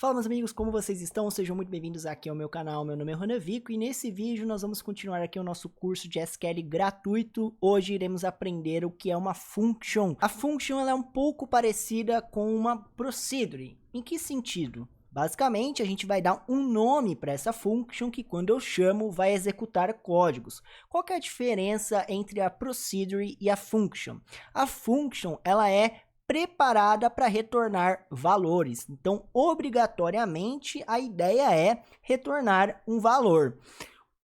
Fala, meus amigos, como vocês estão? Sejam muito bem-vindos aqui ao meu canal. Meu nome é Ronavico e nesse vídeo nós vamos continuar aqui o nosso curso de SQL gratuito. Hoje iremos aprender o que é uma function. A function ela é um pouco parecida com uma procedure. Em que sentido? Basicamente, a gente vai dar um nome para essa function que, quando eu chamo, vai executar códigos. Qual que é a diferença entre a procedure e a function? A function ela é preparada para retornar valores. Então, obrigatoriamente, a ideia é retornar um valor.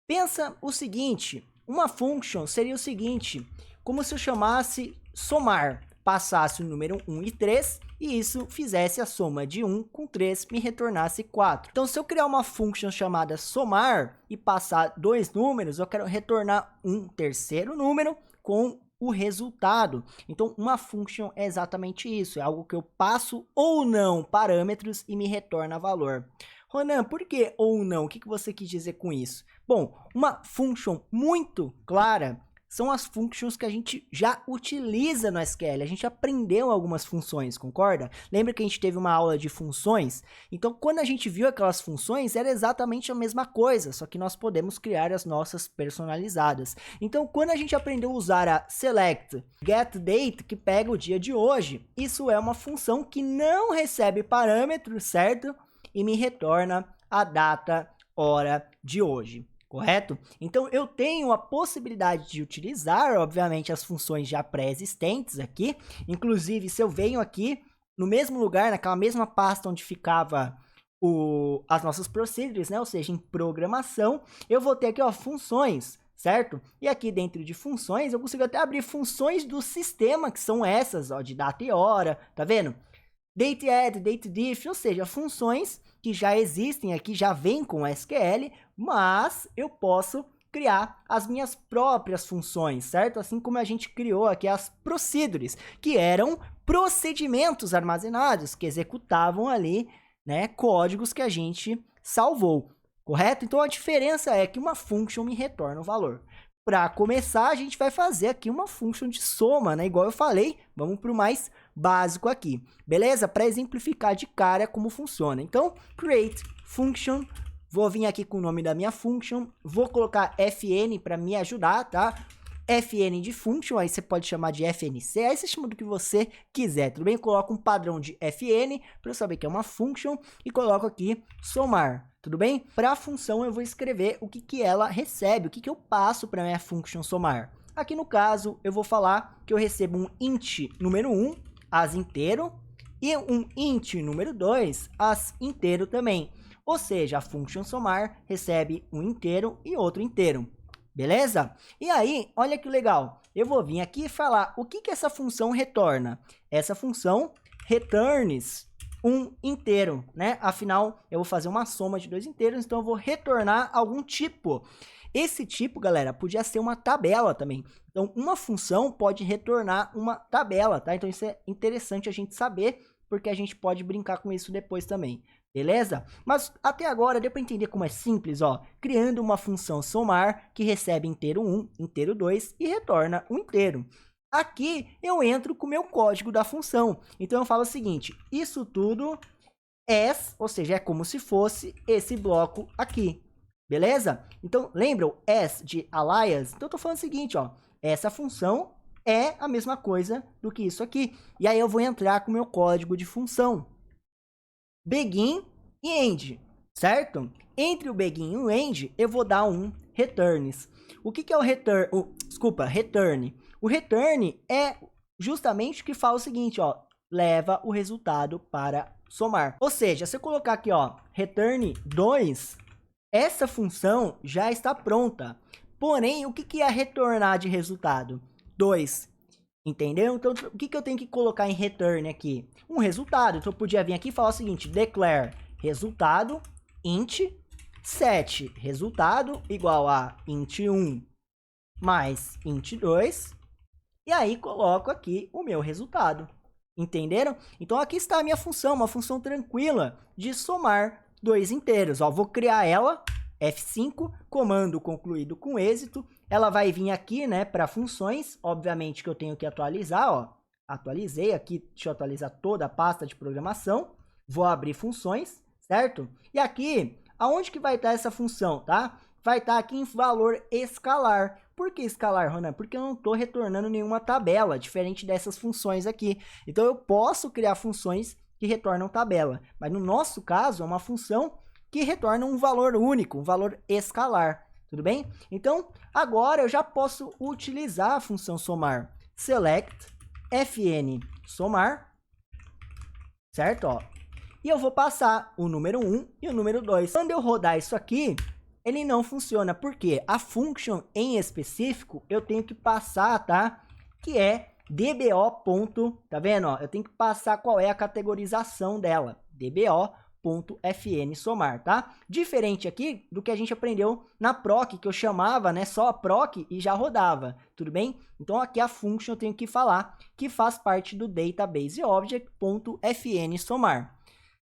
Pensa o seguinte, uma function seria o seguinte, como se eu chamasse somar, passasse o número 1 e 3, e isso fizesse a soma de 1 com 3 me retornasse 4. Então, se eu criar uma function chamada somar e passar dois números, eu quero retornar um terceiro número com o resultado. Então, uma function é exatamente isso, é algo que eu passo ou não parâmetros e me retorna valor. Ronan, por que ou não? O que você quis dizer com isso? Bom, uma function muito clara são as functions que a gente já utiliza no SQL. A gente aprendeu algumas funções, concorda? Lembra que a gente teve uma aula de funções? Então, quando a gente viu aquelas funções, era exatamente a mesma coisa, só que nós podemos criar as nossas personalizadas. Então, quando a gente aprendeu a usar a select getDate, que pega o dia de hoje, isso é uma função que não recebe parâmetros, certo? E me retorna a data, hora de hoje. Correto? Então, eu tenho a possibilidade de utilizar, obviamente, as funções já pré-existentes aqui. Inclusive, se eu venho aqui no mesmo lugar, naquela mesma pasta onde ficava as nossas procedures, né? Ou seja, em programação, eu vou ter aqui, ó, funções, certo? E aqui dentro de funções, eu consigo até abrir funções do sistema, que são essas, ó, de data e hora, tá vendo? Date add, date diff, ou seja, funções que já existem aqui, já vêm com SQL, mas eu posso criar as minhas próprias funções, certo? Assim como a gente criou aqui as procedures, que eram procedimentos armazenados, que executavam ali, né, códigos que a gente salvou, correto? Então a diferença é que uma function me retorna o valor. Para começar, a gente vai fazer aqui uma function de soma, né? Igual eu falei, vamos para o mais básico aqui, beleza? Para exemplificar de cara como funciona. Então, create function, vou vir aqui com o nome da minha function, vou colocar fn para me ajudar, tá? Fn de function, aí você pode chamar de fnc, aí você chama do que você quiser, tudo bem? Coloco um padrão de fn para eu saber que é uma function e coloco aqui somar, tudo bem? Para a função eu vou escrever o que ela recebe, o que eu passo para minha function somar. Aqui no caso eu vou falar que eu recebo um int número 1, as inteiro, e um int número 2, as inteiro também. Ou seja, a function somar recebe um inteiro e outro inteiro. Beleza? E aí, olha que legal. Eu vou vir aqui e falar o que essa função retorna. Essa função returns um inteiro, né? Afinal, eu vou fazer uma soma de dois inteiros, então eu vou retornar algum tipo. Esse tipo, galera, podia ser uma tabela também. Então, uma função pode retornar uma tabela, tá? Então, isso é interessante a gente saber, porque a gente pode brincar com isso depois também. Beleza? Mas até agora deu para entender como é simples, ó. Criando uma função somar que recebe inteiro 1, inteiro 2 e retorna um inteiro. Aqui eu entro com o meu código da função. Então eu falo o seguinte, isso tudo as, ou seja, é como se fosse esse bloco aqui. Beleza? Então, lembra o as de alias? Então, eu tô falando o seguinte, ó. Essa função é a mesma coisa do que isso aqui. E aí, eu vou entrar com o meu código de função. Begin e end, certo? Entre o begin e o end, eu vou dar um returns. O que é o return? Return. O return é justamente o que fala o seguinte, ó. Leva o resultado para somar. Ou seja, se eu colocar aqui, ó, return 2... essa função já está pronta. Porém, o que é retornar de resultado? 2. Entendeu? Então, o que eu tenho que colocar em return aqui? Um resultado. Então, eu podia vir aqui e falar o seguinte. Declare resultado int set. Resultado igual a int 1 mais int 2. E aí, coloco aqui o meu resultado. Entenderam? Então, aqui está a minha função. Uma função tranquila de somar dois inteiros. Ó, vou criar ela, F5, comando concluído com êxito. Ela vai vir aqui, né, para funções. Obviamente que eu tenho que atualizar, ó. Atualizei aqui, deixa eu atualizar toda a pasta de programação. Vou abrir funções, certo? E aqui, aonde que vai estar essa função, tá? Vai estar aqui em valor escalar. Por que escalar, Ronan? Porque eu não estou retornando nenhuma tabela, diferente dessas funções aqui. Então, eu posso criar funções que retornam tabela, mas no nosso caso, é uma função que retorna um valor único, um valor escalar, tudo bem? Então, agora eu já posso utilizar a função somar. Select fn somar, certo? Ó. E eu vou passar o número 1 e o número 2. Quando eu rodar isso aqui, ele não funciona. Por quê? A function em específico, eu tenho que passar, tá? Que é dbo. Tá vendo? Ó? Eu tenho que passar qual é a categorização dela. dbo.fn somar, tá? Diferente aqui do que a gente aprendeu na proc, que eu chamava, né, só a proc e já rodava, tudo bem? Então aqui a function eu tenho que falar que faz parte do database object.fn somar.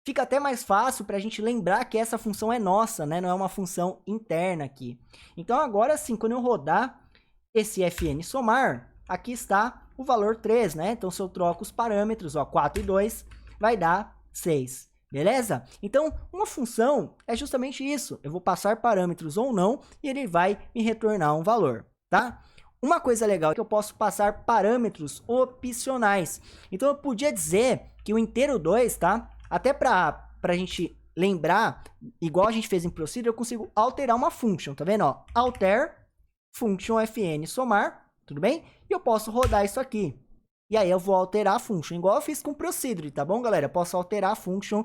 Fica até mais fácil para a gente lembrar que essa função é nossa, né? Não é uma função interna aqui. Então agora sim, quando eu rodar esse fn somar, aqui está o valor 3, né? Então se eu troco os parâmetros, ó, 4 e 2, vai dar 6. Beleza? Então, uma função é justamente isso. Eu vou passar parâmetros ou não e ele vai me retornar um valor, tá? Uma coisa legal é que eu posso passar parâmetros opcionais. Então, eu podia dizer que o inteiro 2, tá? Até para a gente lembrar, igual a gente fez em Procedure, eu consigo alterar uma function, tá vendo? Ó, alter function fn somar, tudo bem? E eu posso rodar isso aqui. E aí eu vou alterar a function, igual eu fiz com Procedure, tá bom, galera? Eu posso alterar a function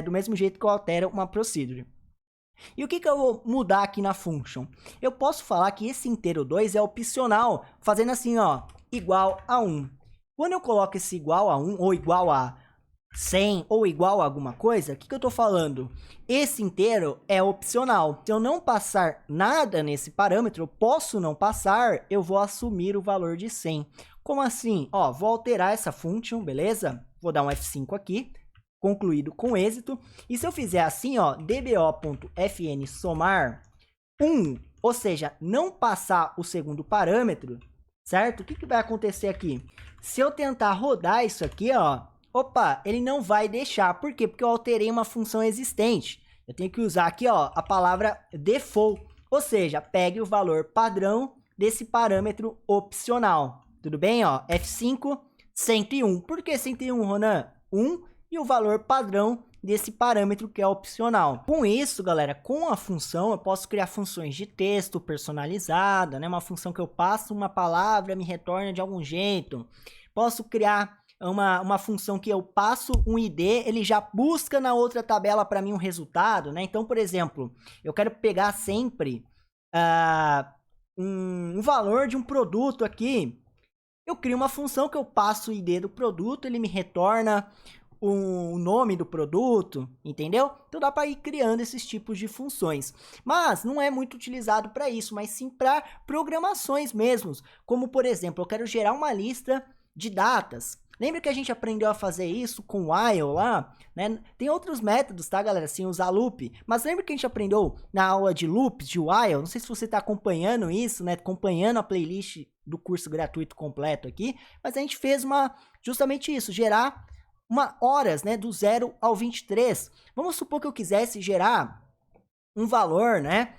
do mesmo jeito que eu altero uma Procedure. E o que eu vou mudar aqui na function? Eu posso falar que esse inteiro 2 é opcional, fazendo assim, ó, igual a 1. Quando eu coloco esse igual a 1 ou igual a 100 ou igual a alguma coisa, o que eu estou falando? Esse inteiro é opcional. Se eu não passar nada nesse parâmetro, eu posso não passar, eu vou assumir o valor de 100. Como assim? Ó, vou alterar essa function, beleza? Vou dar um F5 aqui, concluído com êxito. E se eu fizer assim, ó, dbo.fn somar 1, ou seja, não passar o segundo parâmetro, certo? O que vai acontecer aqui? Se eu tentar rodar isso aqui, ó, opa, ele não vai deixar. Por quê? Porque eu alterei uma função existente. Eu tenho que usar aqui, ó, a palavra default. Ou seja, pegue o valor padrão desse parâmetro opcional. Tudo bem? Ó, F5, 101. Por que 101, Ronan? 1 e o valor padrão desse parâmetro que é opcional. Com isso, galera, com a função, eu posso criar funções de texto personalizada, né? Uma função que eu passo uma palavra, me retorna de algum jeito. Posso criar uma função que eu passo um ID, ele já busca na outra tabela para mim um resultado, né? Então, por exemplo, eu quero pegar sempre um valor de um produto aqui. Eu crio uma função que eu passo o ID do produto, ele me retorna o nome do produto, entendeu? Então dá para ir criando esses tipos de funções. Mas não é muito utilizado para isso, mas sim para programações mesmos. Como, por exemplo, eu quero gerar uma lista de datas. Lembra que a gente aprendeu a fazer isso com while lá, né? Tem outros métodos, tá, galera? Sem usar loop. Mas lembra que a gente aprendeu na aula de loops, de while? Não sei se você está acompanhando isso, né? Acompanhando a playlist do curso gratuito completo aqui. Mas a gente fez justamente isso, gerar horas, né? Do 0 ao 23. Vamos supor que eu quisesse gerar um valor, né?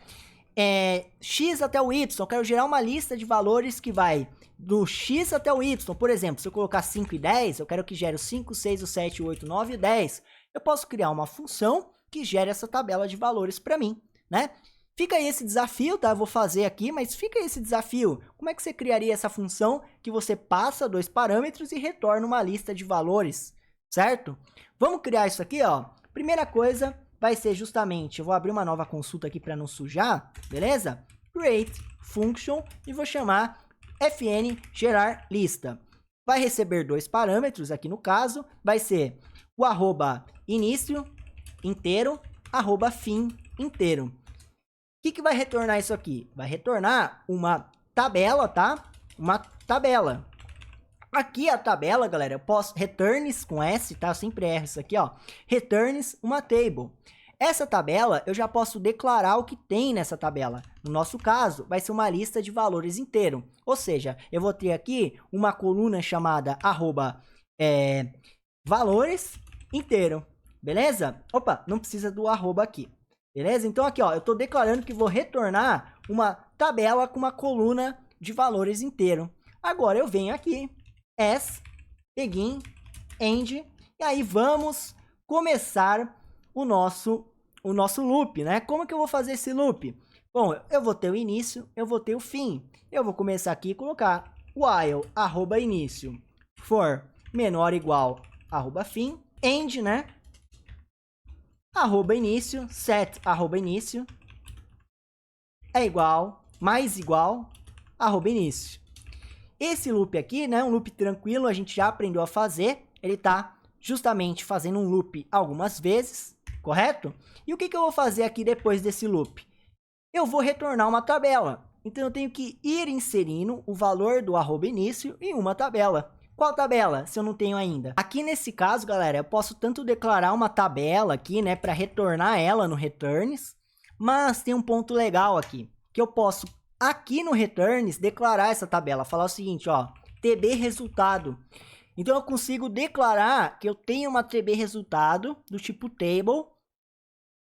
X até o Y. Eu quero gerar uma lista de valores que vai do X até o Y. Por exemplo, se eu colocar 5 e 10, eu quero que gere o 5, 6, o 7, o 8, 9 e 10. Eu posso criar uma função que gere essa tabela de valores para mim, né? Fica aí esse desafio, tá? Eu vou fazer aqui, mas fica aí esse desafio. Como é que você criaria essa função que você passa 2 parâmetros e retorna uma lista de valores, certo? Vamos criar isso aqui, ó. Primeira coisa vai ser justamente, eu vou abrir uma nova consulta aqui para não sujar, beleza? Create function e vou chamar fn gerar lista. Vai receber 2 parâmetros aqui no caso, vai ser o arroba início inteiro, arroba fim inteiro. O que vai retornar isso aqui? Vai retornar uma tabela, tá? Uma tabela. Aqui a tabela, galera, eu posso returns com S, tá? Eu sempre erro isso aqui, ó. Returns uma table. Essa tabela, eu já posso declarar o que tem nessa tabela. No nosso caso, vai ser uma lista de valores inteiro. Ou seja, eu vou ter aqui uma coluna chamada arroba valores inteiro. beleza? Opa, não precisa do arroba aqui, beleza? Então aqui, ó, eu tô declarando que vou retornar uma tabela com uma coluna de valores inteiro. Agora eu venho aqui, as, begin, end, e aí vamos começar o nosso loop, né? Como que eu vou fazer esse loop? Bom, eu vou ter o início, eu vou ter o fim. Eu vou começar aqui e colocar while, arroba início, for menor ou igual, arroba fim, end, né? Arroba início, set, arroba início, é igual, mais igual, arroba início. Esse loop aqui, né, um loop tranquilo, a gente já aprendeu a fazer. Ele tá justamente fazendo um loop algumas vezes, correto? E o que eu vou fazer aqui depois desse loop? Eu vou retornar uma tabela. Então, eu tenho que ir inserindo o valor do arroba início em uma tabela. Qual tabela, se eu não tenho ainda? Aqui nesse caso, galera, eu posso tanto declarar uma tabela aqui, né, para retornar ela no returns, mas tem um ponto legal aqui, que eu posso, aqui no returns, declarar essa tabela, falar o seguinte, ó, tb resultado. Então, eu consigo declarar que eu tenho uma tb resultado do tipo table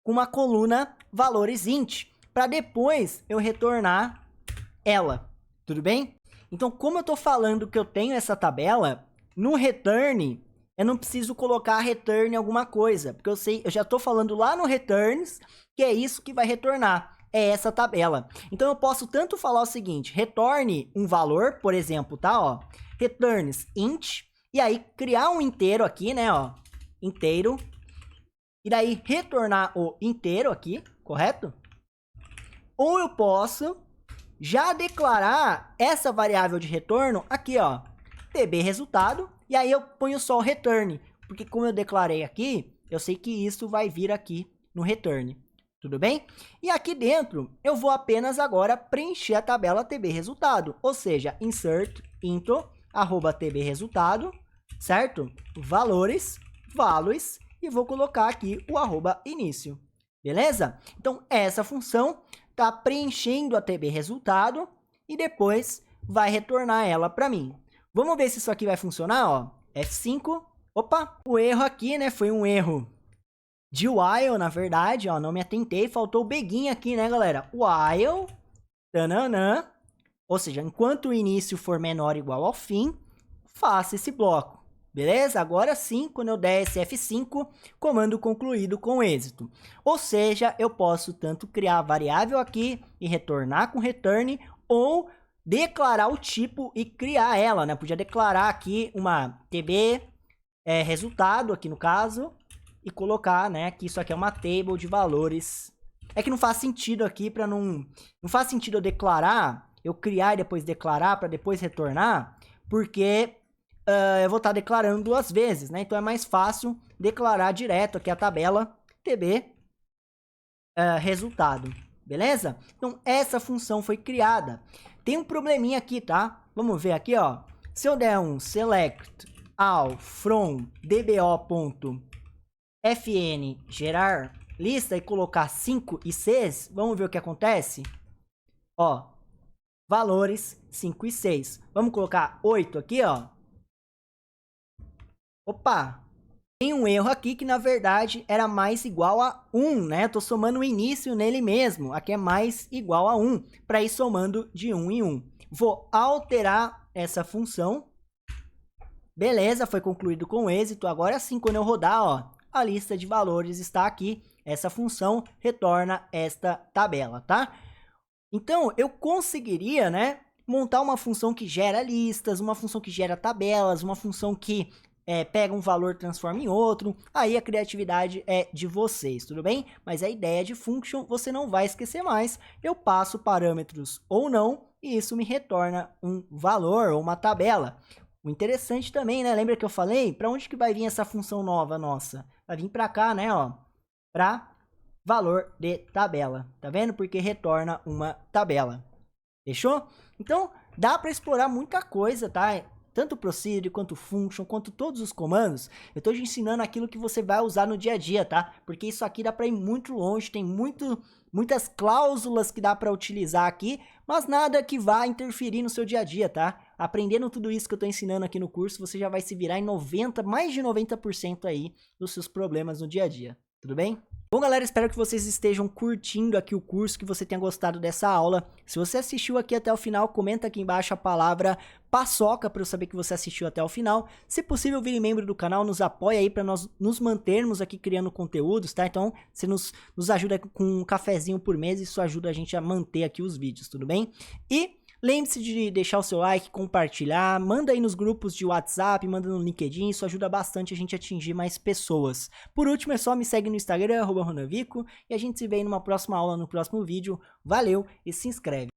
com uma coluna valores int, para depois eu retornar ela, tudo bem? Então, como eu estou falando que eu tenho essa tabela, no return, eu não preciso colocar return alguma coisa, porque eu já estou falando lá no returns que é isso que vai retornar, é essa tabela. Então, eu posso tanto falar o seguinte, retorne um valor, por exemplo, tá, ó, returns int, e aí criar um inteiro aqui, né, ó, inteiro, e daí retornar o inteiro aqui, correto? Ou eu posso já declarar essa variável de retorno aqui, ó, tb resultado, e aí eu ponho só o return, porque como eu declarei aqui, eu sei que isso vai vir aqui no return, tudo bem? E aqui dentro, eu vou apenas agora preencher a tabela tb resultado, ou seja, insert into, arroba tb resultado, certo? Valores, values, e vou colocar aqui o arroba início, beleza? Então, essa função tá preenchendo a tb resultado e depois vai retornar ela para mim. Vamos ver se isso aqui vai funcionar, ó. F5. Opa, o erro aqui, né, foi um erro de while, na verdade, ó, não me atentei, faltou o begin aqui, né, galera? While, tananã, ou seja, enquanto o início for menor ou igual ao fim, faça esse bloco. Beleza? Agora sim, quando eu der esse F5, comando concluído com êxito. Ou seja, eu posso tanto criar a variável aqui e retornar com return, ou declarar o tipo e criar ela, né? Podia declarar aqui uma tb resultado, aqui no caso, e colocar, né, que isso aqui é uma table de valores. É que não faz sentido aqui para não faz sentido eu declarar, eu criar e depois declarar para depois retornar, porque eu vou estar declarando duas vezes, né? Então, é mais fácil declarar direto aqui a tabela tb resultado, beleza? Então, essa função foi criada. Tem um probleminha aqui, tá? Vamos ver aqui, ó. Se eu der um select all from dbo.fn gerar lista e colocar 5 e 6, vamos ver o que acontece? Ó, valores 5 e 6. Vamos colocar 8 aqui, ó. Opa, tem um erro aqui que na verdade era mais igual a 1, né? Tô somando o início nele mesmo. Aqui é mais igual a 1, para ir somando de 1 em 1. Vou alterar essa função. Beleza, foi concluído com êxito. Agora sim, quando eu rodar, ó, a lista de valores está aqui. Essa função retorna esta tabela, tá? Então, eu conseguiria, né, montar uma função que gera listas, uma função que gera tabelas, uma função que pega um valor, transforma em outro. Aí a criatividade é de vocês, tudo bem? Mas a ideia de function você não vai esquecer mais. Eu passo parâmetros ou não e isso me retorna um valor ou uma tabela. O interessante também, né? Lembra que eu falei? Para onde que vai vir essa função nova nossa? Vai vir para cá, né? Ó, para valor de tabela. Tá vendo? Porque retorna uma tabela. Fechou? Então, dá para explorar muita coisa, tá? Tanto procedure, quanto function, quanto todos os comandos, eu estou te ensinando aquilo que você vai usar no dia a dia, tá? Porque isso aqui dá para ir muito longe, tem muitas cláusulas que dá para utilizar aqui, mas nada que vá interferir no seu dia a dia, tá? aprendendo tudo isso que eu tô ensinando aqui no curso, você já vai se virar em mais de 90% aí dos seus problemas no dia a dia, tudo bem? Bom, galera, espero que vocês estejam curtindo aqui o curso, que você tenha gostado dessa aula. Se você assistiu aqui até o final, comenta aqui embaixo a palavra paçoca para eu saber que você assistiu até o final. Se possível, vire membro do canal, nos apoia aí para nós nos mantermos aqui criando conteúdos, tá? Então, você nos ajuda com um cafezinho por mês, isso ajuda a gente a manter aqui os vídeos, tudo bem? E lembre-se de deixar o seu like, compartilhar, manda aí nos grupos de WhatsApp, manda no LinkedIn, isso ajuda bastante a gente a atingir mais pessoas. Por último, é só me segue no Instagram, @ronavico, e a gente se vê aí numa próxima aula, no próximo vídeo. Valeu e se inscreve.